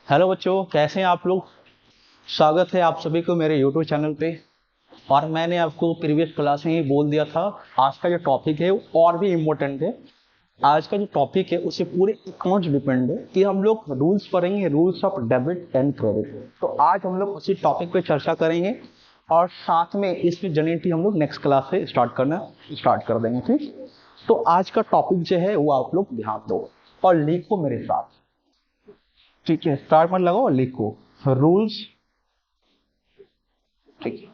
Hello बच्चों, कैसे हैं आप लोग। स्वागत है आप सभी को मेरे यूट्यूब चैनल पे। और मैंने आपको प्रीवियस क्लास में ही बोल दिया था, आज का जो टॉपिक है वो और भी इम्पोर्टेंट है। आज का जो टॉपिक है उससे पूरे अकाउंट्स डिपेंड है कि हम लोग रूल्स पढ़ेंगे, rules of debit and credit. तो आज हम लोग उसी टॉपिक पे चर्चा करेंगे और साथ में इसमें जनरेटिव हम लोग नेक्स्ट क्लास से स्टार्ट कर देंगे। ठीक, तो आज का टॉपिक जो है वो आप लोग ध्यान दो और लिखो मेरे साथ। ठीक है, स्टार्ट मत लगाओ, लिखो रूल्स। ठीक है,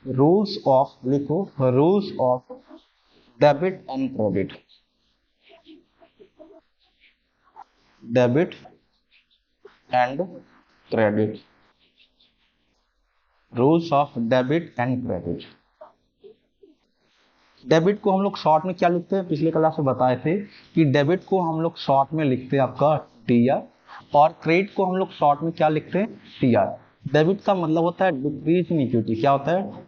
रूल्स ऑफ, लिखो rules of debit and credit. Debit and credit, rules of debit and credit. Debit को हम लोग शॉर्ट में क्या लिखते हैं, पिछले क्लास में बताए थे कि डेबिट को हम लोग शॉर्ट में लिखते हैं आपका टीआर, और क्रेडिट को हम लोग शॉर्ट में क्या लिखते हैं, टीआर। डेबिट का मतलब होता है डिक्रीज इन इक्विटी। क्या होता है,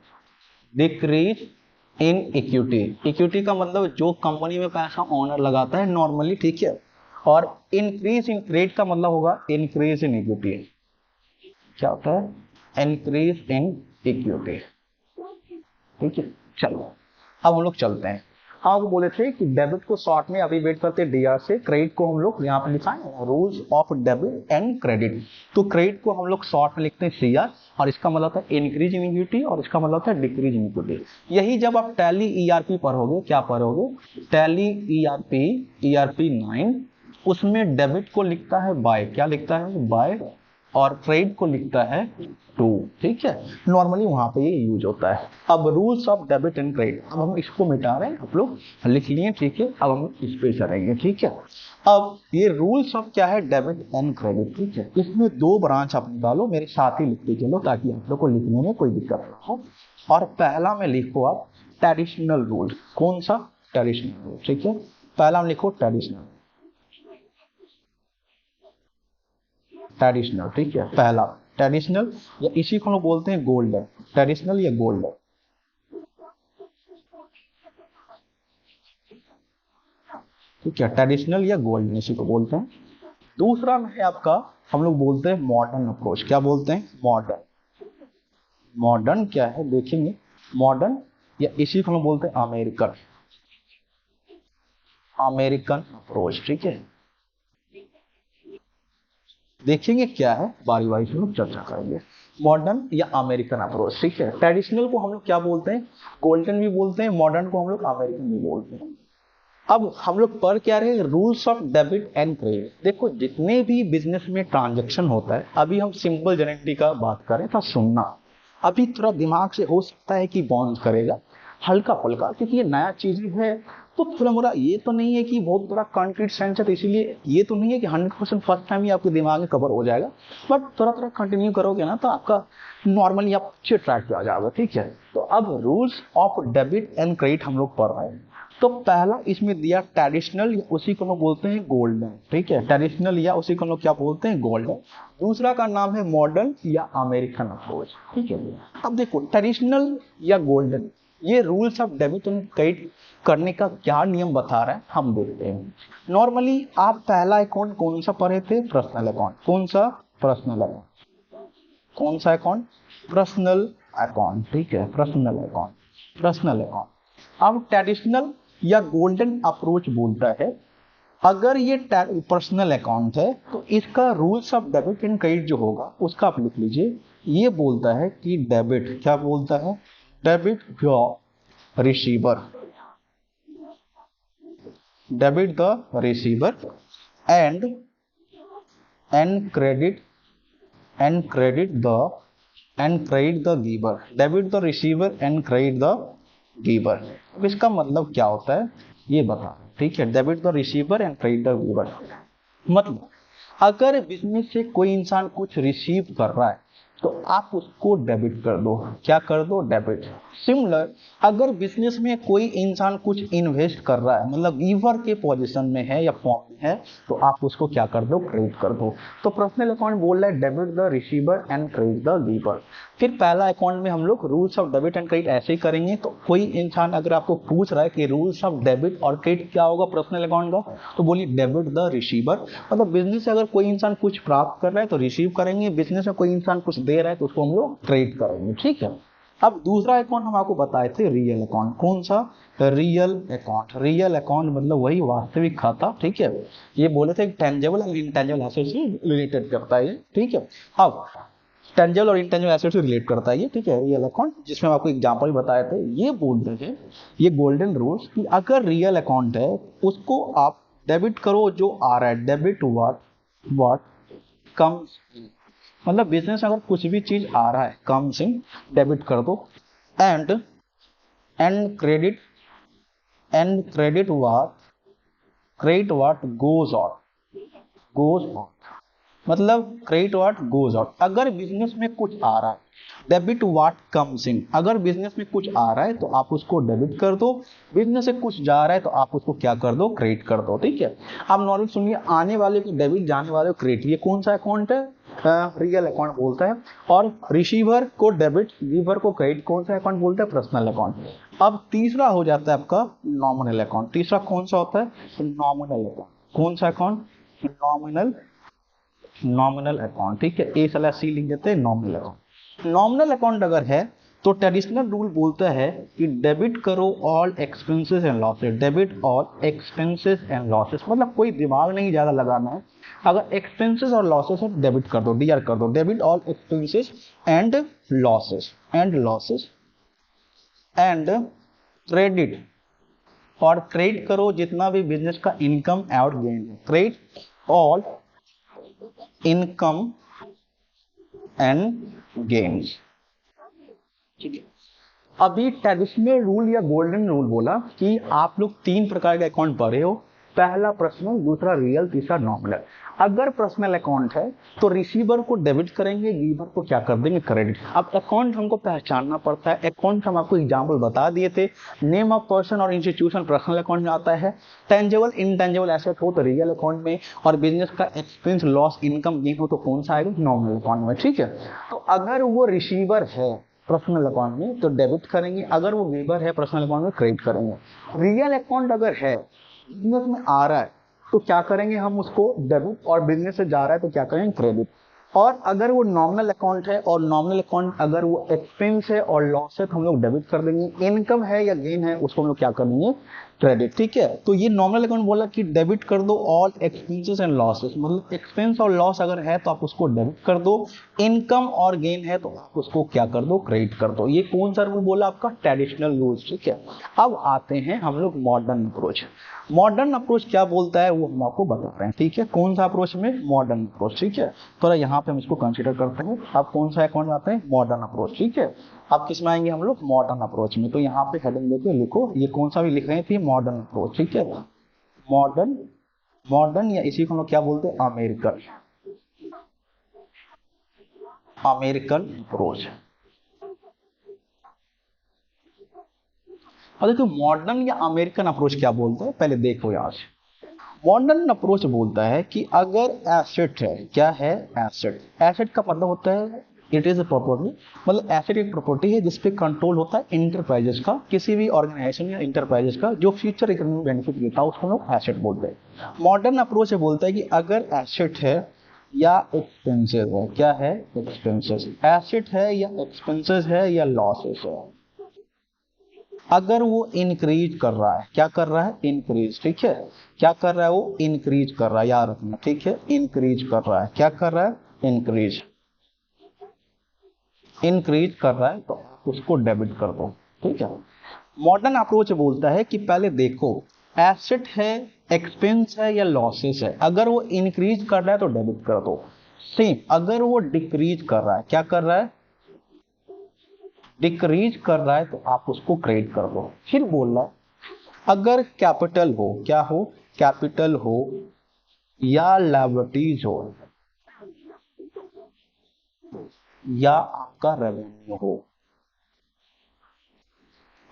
डिक्रीज इन इक्विटी। इक्विटी का मतलब जो कंपनी में पैसा ओनर लगाता है नॉर्मली, ठीक है। और इंक्रीज इन क्रेडिट का मतलब होगा इंक्रीज इन इक्विटी। क्या होता है, इंक्रीज इन इक्विटी। ठीक है, चलो अब हम लोग चलते हैं। हम आपको बोले थे कि डेबिट को शॉर्ट में अभी वेट करते हैं डीआर से, क्रेडिट को हम लोग यहाँ पे लिखाएं rules of debit and credit. तो क्रेडिट को हम लोग शॉर्ट में लिखते हैं सीआर, और इसका मतलब होता है इंक्रीज इन इक्विटी, और इसका मतलब होता है डिक्रीज इन इक्विटी। यही जब आप टैली ईआरपी पढ़ोगे, क्या पढ़ोगे, टैली ईआरपी 9, उसमें डेबिट को लिखता है बाय, क्या लिखता है, बाय, और क्रेडिट को लिखता है टू। ठीक है, नॉर्मली वहां पे ये यूज होता है। अब rules of debit and credit, अब हम इसको मिटा रहे हैं, आप लोग लिख लिए, ठीक है। अब हम इस पे चलेंगे, ठीक है। अब ये रूल्स ऑफ क्या है, डेबिट एंड क्रेडिट, ठीक है। इसमें दो ब्रांच आप निकालो, मेरे साथ ही लिखते चलो ताकि आप लोग को लिखने में कोई दिक्कत ना हो। और पहला में लिखो आप ट्रेडिशनल रूल। कौन सा, ट्रेडिशनल रूल, ठीक है। पहला में लिखो ट्रेडिशनल, ट्रेडिशनल, ठीक है। पहला ट्रेडिशनल, या इसी को हम लोग बोलते हैं गोल्डन, ट्रेडिशनल या गोल्डन, ठीक है। ट्रेडिशनल या गोल्डन इसी को बोलते हैं। दूसरा में है आपका, हम लोग बोलते हैं मॉडर्न अप्रोच। क्या बोलते हैं, मॉडर्न। मॉडर्न क्या है देखेंगे, मॉडर्न, या इसी को हम लोग बोलते हैं अमेरिकन, अमेरिकन अप्रोच, ठीक है। देखेंगे क्या है, बारी बारी से लोग चर्चा करेंगे। मॉडर्न या अमेरिकन अप्रोच, ठीक है। ट्रेडिशनल को हम लोग क्या बोलते हैं, गोल्डन भी बोलते हैं, मॉडर्न को हम लोग अमेरिकन भी बोलते हैं। अब हम लोग पढ़ क्या रहे, rules of debit and credit. देखो जितने भी बिजनेस में ट्रांजैक्शन होता है, अभी हम सिंपल जनरली का बात करें तो सुनना, अभी थोड़ा दिमाग से हो सकता है कि बाउंस करेगा हल्का फुल्का, क्योंकि ये नया चीज है। तो थोड़ा मोड़ा ये तो नहीं है कि बहुत बड़ा कंक्रीट सेंस है, तो इसीलिए ये तो नहीं है कि 100% फर्स्ट टाइम ही आपके दिमाग में कवर हो जाएगा। बट थोड़ा थोड़ा कंटिन्यू करोगे ना तो आपका नॉर्मली आप अच्छे ट्रैक पे आ जाओगे, ठीक है। तो अब rules of debit and credit हम लोग पढ़ रहे हैं। तो पहला इसमें दिया ट्रेडिशनल, या उसी को लोग बोलते हैं गोल्डन, ठीक है। ट्रेडिशनल या उसी को लोग क्या बोलते हैं, गोल्डन। दूसरा का नाम है मॉडर्न या अमेरिकन अप्रोच, ठीक है। अब देखो ट्रेडिशनल या गोल्डन, ये rules of debit and credit करने का क्या नियम बता रहा है हम देखते हैं। नॉर्मली आप पहला अकाउंट कौन सा पढ़े थे, पर्सनल अकाउंट। कौन सा, पर्सनल अकाउंट। कौन सा अकाउंट, पर्सनल अकाउंट, ठीक है। Personal account, personal account. अब ट्रेडिशनल या गोल्डन अप्रोच बोलता है, अगर ये पर्सनल अकाउंट है तो इसका rules of debit and credit जो होगा उसका आप लिख लीजिए। ये बोलता है कि डेबिट, क्या बोलता है, debit the receiver, debit the receiver and and credit the giver, debit the receiver and credit the giver. अब इसका मतलब क्या होता है ये बता, ठीक है। Debit the receiver and credit the giver मतलब, अगर बिजनेस से कोई इंसान कुछ रिसीव कर रहा है तो आप उसको डेबिट कर दो, क्या कर दो, डेबिट। सिमिलर, अगर बिजनेस में कोई इंसान कुछ इन्वेस्ट कर रहा है, मतलब गिवर के पोजीशन में है या फॉर्म में है, तो आप उसको क्या कर दो, क्रेडिट कर दो। तो पर्सनल अकाउंट बोल रहा है debit the receiver and credit the giver. फिर पहला अकाउंट में हम लोग rules of debit and credit ऐसे ही करेंगे। तो कोई इंसान अगर आपको पूछ रहा है कि रूल्स ऑफ डेबिट और क्रेडिट क्या होगा पर्सनल अकाउंट का, तो बोलिए डेबिट द रिसीवर। मतलब बिजनेस से अगर कोई इंसान कुछ प्राप्त कर रहा है तो रिसीव करेंगे, बिजनेस में कोई इंसान कुछ दे रहा है तो उसको हम लोग क्रेडिट करेंगे, ठीक है। अब दूसरा अकाउंट हम आपको बताए थे रियल अकाउंट। कौन सा? Real account. रियल अकाउंट मतलब वही वास्तविक खाता, ठीक है। ये बोले थे टेंजेबल और इंटेंजेबल एसेट से रिलेटेड करता है, ठीक है। अब टेंजेबल और इंटेंजेबल एसेट से रिलेट करता है ये, ठीक है, रियल अकाउंट, जिसमें हम आपको एग्जांपल बताए थे। ये बोलते थे ये गोल्डन रूल्स कि अगर रियल अकाउंट है उसको आप डेबिट करो जो आ रहा है, डेबिट व्हाट कम्स, मतलब बिजनेस अगर कुछ भी चीज आ रहा है कम्स इन, डेबिट कर दो। And and credit what goes out, मतलब क्रेडिट व्हाट गोज आउट। अगर बिजनेस में कुछ आ रहा है, डेबिट व्हाट कम्स इन, अगर बिजनेस में कुछ आ रहा है तो आप उसको डेबिट कर दो, बिजनेस से कुछ जा रहा है तो आप उसको क्या कर दो? क्रेडिट कर दो, ठीक है। आप नॉर्मल सुनिए, आने वाले को डेबिट, जाने वाले को क्रेडिट। ये कौन सा अकाउंट है? रियल अकाउंट बोलता है। और रिसीवर को डेबिट, गिवर को क्रेडिट, कौन सा अकाउंट बोलता है? Personal account. अब तीसरा हो जाता है आपका नॉमिनल अकाउंट। तीसरा कौन सा होता है? Nominal account. कौन सा अकाउंट? नॉमिनल अकाउंट, ठीक है। ए साला सी लिख देते हैं, नॉमिनल अकाउंट। नॉमिनल अकाउंट अगर है तो ट्रेडिशनल रूल बोलता है कि डेबिट करो all expenses and losses. Debit all expenses and losses, मतलब कोई दिमाग नहीं ज्यादा लगाना है। अगर एक्सपेंसेस और लॉसेस है डेबिट कर दो, डीआर कर दो। Debit all expenses and losses and credit, और क्रेडिट करो जितना भी बिजनेस का इनकम और गेन है। Credit all income and gains, ठीक है। अभी ट्रेडिशनल रूल या गोल्डन रूल बोला कि आप लोग 3 प्रकार के अकाउंट पढ़े हो। पहला पर्सनल, दूसरा रियल, तीसरा नॉमिनल। अगर पर्सनल अकाउंट है तो रिसीवर को डेबिट करेंगे, गिवर को क्या कर देंगे? क्रेडिट। अब अकाउंट हमको पहचानना पड़ता है। अकाउंट हम आपको एग्जांपल बता दिए थे। नेम ऑफ पर्सन और इंस्टीट्यूशन पर्सनल अकाउंट में आता है। टेंजेबल इनटेंजेबल एसेट हो तो रियल अकाउंट में, और बिजनेस का एक्सपेंस लॉस इनकम गेन हो तो कौन सा आएगा? नॉमिनल अकाउंट में, ठीक है। तो अगर वो रिसीवर है पर्सनल अकाउंट में तो डेबिट करेंगे, अगर वो गिवर है पर्सनल अकाउंट में क्रेडिट करेंगे। रियल अकाउंट अगर है, बिजनेस में आ रहा है तो क्या करेंगे? हम उसको डेबिट, और बिजनेस से जा रहा है तो क्या करेंगे? क्रेडिट। और अगर वो नॉमिनल अकाउंट है, और नॉमिनल अकाउंट अगर वो एक्सपेंस है और लॉस है तो हम लोग डेबिट कर देंगे। इनकम है या गेन है उसको हम लोग क्या कर देंगे? क्रेडिट, ठीक है। तो ये नॉमिनल अकाउंट बोला कि डेबिट कर दो ऑल एक्सपेंसेस एंड लॉसेस, मतलब एक्सपेंस और लॉस अगर है तो आप उसको डेबिट कर दो। इनकम और गेन है तो आप उसको क्या कर दो? क्रेडिट कर दो। ये कौन सा रूल बोला? आपका ट्रेडिशनल रूल्स, ठीक है। अब आते हैं हम लोग मॉडर्न अप्रोच। मॉडर्न अप्रोच क्या बोलता है वो हम आपको बता रहे हैं, ठीक है। कौन सा अप्रोच में? मॉडर्न अप्रोच, ठीक है। तो यहाँ पे हम इसको कंसीडर करते हैं। अब कौन सा अकाउंट आते हैं? मॉडर्न अप्रोच, ठीक है। अब किस में आएंगे हम लोग? मॉडर्न अप्रोच में। तो यहाँ पे हेडिंग देके लिखो, ये कौन सा भी लिख रहे थे? मॉडर्न अप्रोच, ठीक है। मॉडर्न या इसी को हम लोग क्या बोलते हैं? American approach. और देखो मॉडर्न या अमेरिकन अप्रोच क्या बोलते हैं, पहले देखो यहाँ से। मॉडर्न अप्रोच बोलता है कि अगर एसेट है, क्या है? एसेट का मतलब होता है इट इज अ प्रॉपर्टी, मतलब एसेट एक प्रॉपर्टी है जिसपे कंट्रोल होता है इंटरप्राइजेस का, किसी भी ऑर्गेनाइजेशन या इंटरप्राइजेस का, जो फ्यूचर इकोनॉमिक बेनिफिट देता है उसको लोग एसेट बोलते हैं। मॉडर्न अप्रोच बोलता है कि अगर एसेट है या एक्सपेंसेस है, क्या है? एक्सपेंसेस। एसेट है या एक्सपेंसेस है या लॉसेस है, अगर वो इंक्रीज कर रहा है, क्या कर रहा है? इंक्रीज, ठीक है। क्या कर रहा है? वो इंक्रीज कर रहा है, याद रखना, ठीक है। इंक्रीज कर रहा है, क्या कर रहा है? इंक्रीज कर रहा है तो उसको डेबिट कर दो, ठीक है। मॉडर्न अप्रोच बोलता है कि पहले देखो एसेट है, एक्सपेंस है या लॉसेस है। अगर वो इंक्रीज कर रहा है तो डेबिट कर दो। सेम अगर वो डिक्रीज कर रहा है, क्या कर रहा है? डिक्रीज कर रहा है तो आप उसको क्रेडिट कर दो। फिर बोल रहा अगर कैपिटल हो, क्या हो? कैपिटल हो या लायबिलिटीज हो या आपका रेवेन्यू हो,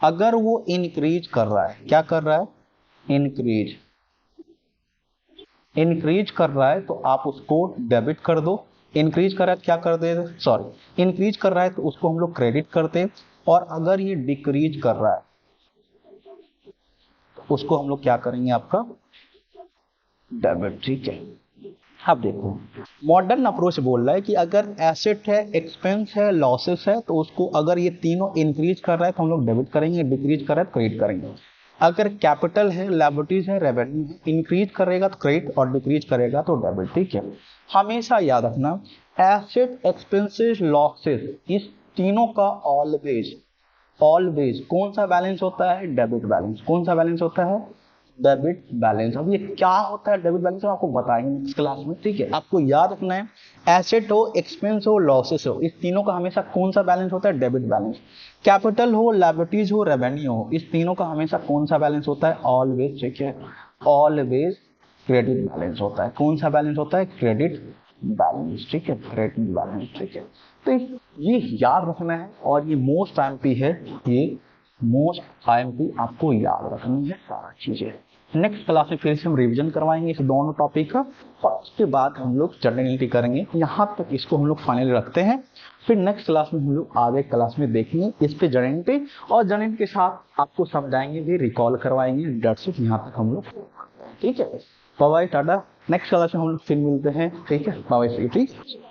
अगर वो इंक्रीज कर रहा है, क्या कर रहा है? इंक्रीज कर रहा है तो आप उसको डेबिट कर दो। इंक्रीज कर रहा है तो क्या कर दे, सॉरी इंक्रीज कर रहा है तो उसको हम लोग क्रेडिट करते, और अगर ये डिक्रीज कर रहा है तो उसको हम लोग क्या करेंगे, आपका डेबिट। ठीक है, अब देखो मॉडर्न अप्रोच बोल रहा है कि अगर एसेट है, एक्सपेंस है, लॉसेस है, तो उसको अगर ये तीनों इंक्रीज कर रहा है तो हम लोग डेबिट करेंगे, डिक्रीज कर रहा है तो क्रेडिट करेंगे। अगर कैपिटल है, लायबिलिटीज है, रेवेन्यू है, इंक्रीज करेगा तो क्रेडिट और डिक्रीज करेगा तो डेबिट। ठीक है, हमेशा याद रखना एसेट, एक्सपेंसेस, लॉसेस, इस तीनों का ऑलवेज ऑलवेज कौन सा बैलेंस होता है, डेबिट बैलेंस। कौन सा बैलेंस होता है, डेबिट बैलेंस। अब ये क्या होता है डेबिट बैलेंस, हम आपको बताएंगे नेक्स्ट क्लास में। ठीक है, आपको याद रखना है एसेट हो, एक्सपेंस हो, लॉसेस हो, इस तीनों का हमेशा कौन सा बैलेंस होता है, डेबिट बैलेंस। कैपिटल हो, लायबिलिटीज हो, रेवेन्यू हो, इस तीनों का हमेशा कौन सा बैलेंस होता है, ऑलवेज। ठीक है, ऑलवेज क्रेडिट बैलेंस होता है। कौन सा बैलेंस होता है, क्रेडिट बैलेंस। ठीक है, क्रेडिट बैलेंस। ठीक है, तो ये याद रखना है, और ये मोस्ट आईएमपी है, ये मोस्ट आईएमपी आपको याद रखनी है सारा चीजें। नेक्स्ट क्लास में फिर से हम रिवीजन करवाएंगे इस दोनों टॉपिक का, और उसके बाद हम लोग जर्नलिटी करेंगे। यहाँ तक इसको हम लोग फाइनल रखते हैं, फिर नेक्स्ट क्लास में हम लोग आगे क्लास में देखेंगे इस पे जर्नलिटी, और जर्नलिटी के साथ आपको समझाएंगे भी, रिकॉल करवाएंगे। डेट्स इट, यहाँ तक हम लोग। ठीक है, bye bye, tata. Next class में हम लोग फिर मिलते हैं। ठीक है, बाय बाय, ठीक।